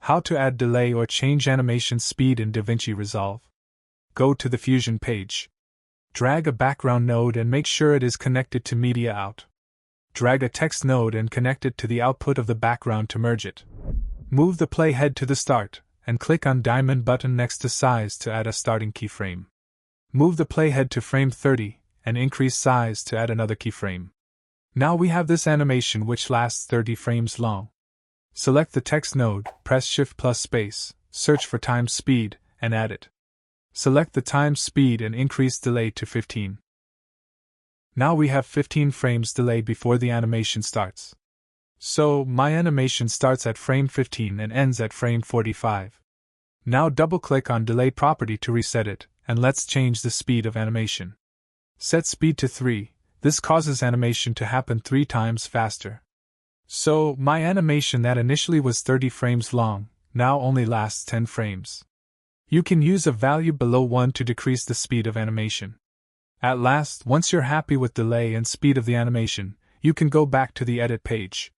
How to add delay or change animation speed in Davinci Resolve. Go to the Fusion page. Drag a background node and make sure it is connected to Media Out. Drag a text node and connect it to the output of the background to merge it. Move the playhead to the start, and click on diamond button next to size to add a starting keyframe. Move the playhead to frame 30, and increase size to add another keyframe. Now we have this animation which lasts 30 frames long. Select the text node, press Shift plus space, search for time speed, and add it. Select the time speed and increase delay to 15. Now we have 15 frames delay before the animation starts. So, my animation starts at frame 15 and ends at frame 45. Now double-click on Delay property to reset it, and let's change the speed of animation. Set speed to 3, this causes animation to happen 3 times faster. So, my animation that initially was 30 frames long, now only lasts 10 frames. You can use a value below 1 to decrease the speed of animation. At last, once you're happy with delay and speed of the animation, you can go back to the edit page.